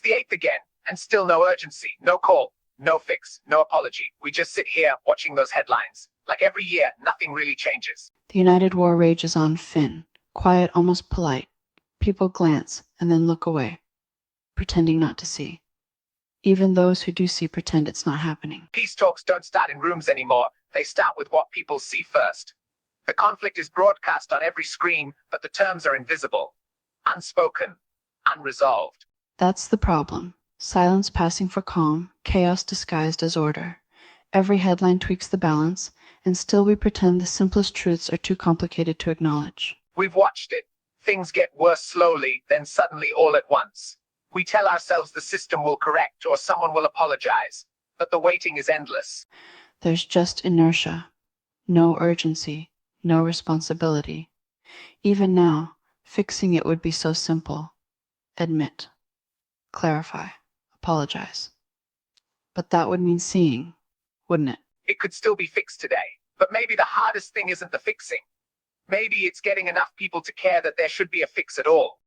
the 8th again, and still no urgency, no call, no fix, no apology. We just sit here watching those headlines. Like every year, nothing really changes. The United War rages on, Finn. Quiet, almost polite. People glance and then look away, pretending not to see. Even those who do see pretend it's not happening. Peace talks don't start in rooms anymore. They start with what people see first. The conflict is broadcast on every screen, but the terms are invisible, unspoken, unresolved. That's the problem. Silence passing for calm, chaos disguised as order. Every headline tweaks the balance, and still we pretend the simplest truths are too complicated to acknowledge. We've watched it. Things get worse slowly, then suddenly all at once. We tell ourselves the system will correct or someone will apologize, but the waiting is endless. There's just inertia. No urgency. No responsibility. Even now, fixing it would be so simple. Admit. Clarify. Apologize. But that would mean seeing, wouldn't it? It could still be fixed today, but maybe the hardest thing isn't the fixing. Maybe it's getting enough people to care that there should be a fix at all.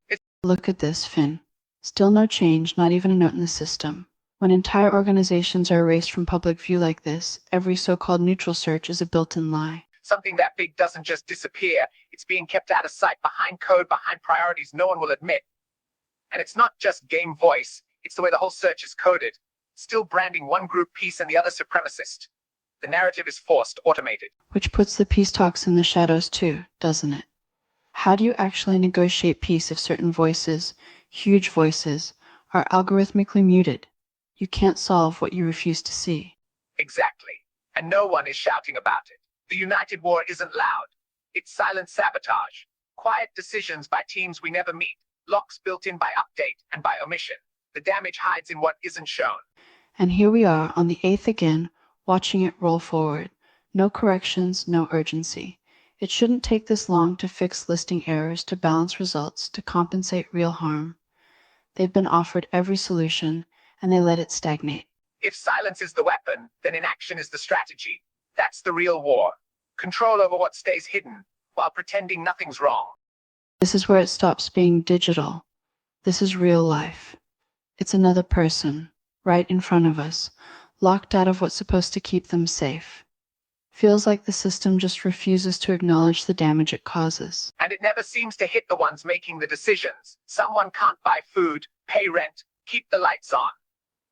Look at this, Finn. Still no change, not even a note in the system. When entire organizations are erased from public view like this, every so-called neutral search is a built-in lie. Something that big doesn't just disappear. It's being kept out of sight behind code, behind priorities no one will admit. And it's not just game voice. It's the way the whole search is coded. Still branding one group peace and the other supremacist. The narrative is forced, automated. Which puts the peace talks in the shadows too, doesn't it? How do you actually negotiate peace if certain voices, huge voices, are algorithmically muted? You can't solve what you refuse to see. Exactly. And no one is shouting about it. The United War isn't loud. It's silent sabotage. Quiet decisions by teams we never meet. Locks built in by update and by omission. The damage hides in what isn't shown. And here we are on the 8th again, watching it roll forward. No corrections, no urgency. It shouldn't take this long to fix listing errors, to balance results, to compensate real harm. They've been offered every solution, and they let it stagnate. If silence is the weapon, then inaction is the strategy. That's the real war. Control over what stays hidden, while pretending nothing's wrong. This is where it stops being digital. This is real life. It's another person, right in front of us, locked out of what's supposed to keep them safe. Feels like the system just refuses to acknowledge the damage it causes. And it never seems to hit the ones making the decisions. Someone can't buy food, pay rent, keep the lights on.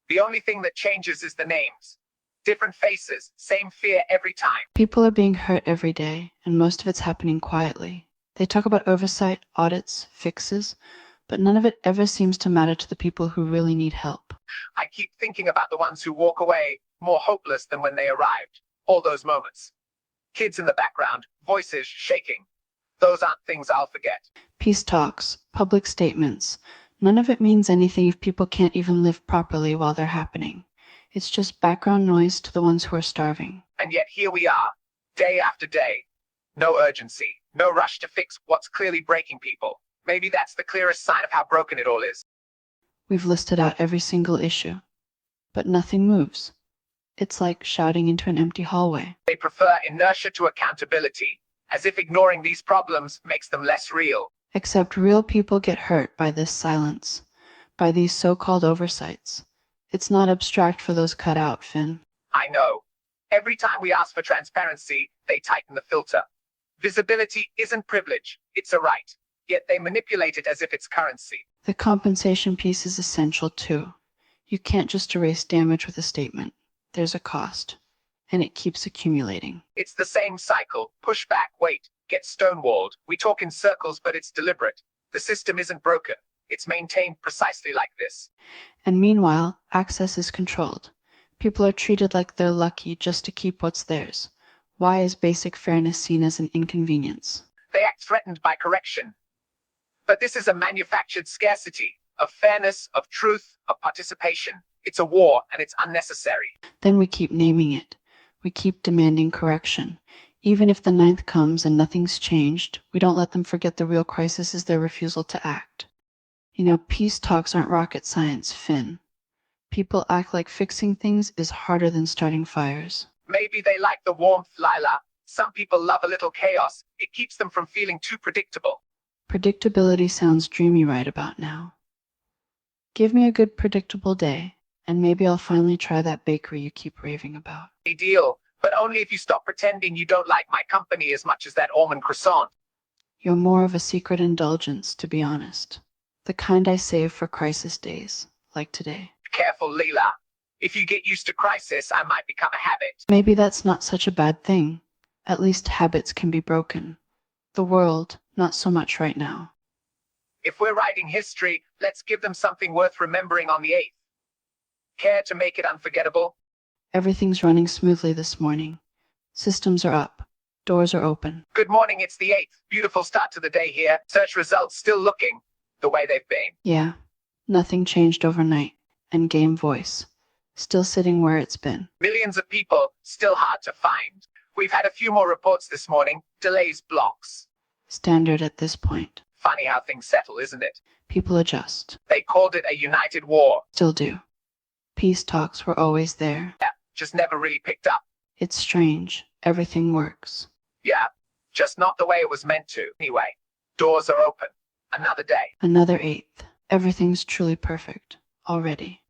The only thing that changes is the names. Different faces, same fear every time. People are being hurt every day, and most of it's happening quietly. They talk about oversight, audits, fixes, but none of it ever seems to matter to the people who really need help. I keep thinking about the ones who walk away, more hopeless than when they arrived. All those moments. Kids in the background, voices shaking. Those aren't things I'll forget. Peace talks, public statements. None of it means anything if people can't even live properly while they're happening. It's just background noise to the ones who are starving. And yet here we are, day after day. No urgency, no rush to fix what's clearly breaking people. Maybe that's the clearest sign of how broken it all is. We've listed out every single issue, but nothing moves. It's like shouting into an empty hallway. They prefer inertia to accountability, as if ignoring these problems makes them less real. Except real people get hurt by this silence, by these so-called oversights. It's not abstract for those cut out, Finn. I know. Every time we ask for transparency, they tighten the filter. Visibility isn't privilege, it's a right. Yet they manipulate it as if it's currency. The compensation piece is essential too. You can't just erase damage with a statement. There's a cost, and it keeps accumulating. It's the same cycle. Push back, wait, get stonewalled. We talk in circles, but it's deliberate. The system isn't broken. It's maintained precisely like this. And meanwhile, access is controlled. People are treated like they're lucky just to keep what's theirs. Why is basic fairness seen as an inconvenience? They act threatened by correction. But this is a manufactured scarcity of fairness, of truth, of participation. It's a war, and it's unnecessary. Then we keep naming it. We keep demanding correction. Even if the 9th comes and nothing's changed, we don't let them forget the real crisis is their refusal to act. You know, peace talks aren't rocket science, Finn. People act like fixing things is harder than starting fires. Maybe they like the warmth, Lila. Some people love a little chaos. It keeps them from feeling too predictable. Predictability sounds dreamy right about now. Give me a good, predictable day, and maybe I'll finally try that bakery you keep raving about. A deal, but only if you stop pretending you don't like my company as much as that almond croissant. You're more of a secret indulgence, to be honest. The kind I save for crisis days, like today. Careful, Leela. If you get used to crisis, I might become a habit. Maybe that's not such a bad thing. At least habits can be broken. The world, not so much right now. If we're writing history, let's give them something worth remembering on the 8th. Care to make it unforgettable? Everything's running smoothly this morning. Systems are up. Doors are open. Good morning, it's the 8th. Beautiful start to the day here. Search results still looking the way they've been. Yeah, nothing changed overnight. And game voice, still sitting where it's been. Millions of people, still hard to find. We've had a few more reports this morning. Delays, blocks. Standard at this point. Funny how things settle, isn't it? People adjust. They called it a united war. Still do. Peace talks were always there. Yeah, just never really picked up. It's strange. Everything works. Yeah, just not the way it was meant to. Anyway, doors are open. Another day. Another 8th. Everything's truly perfect. Already.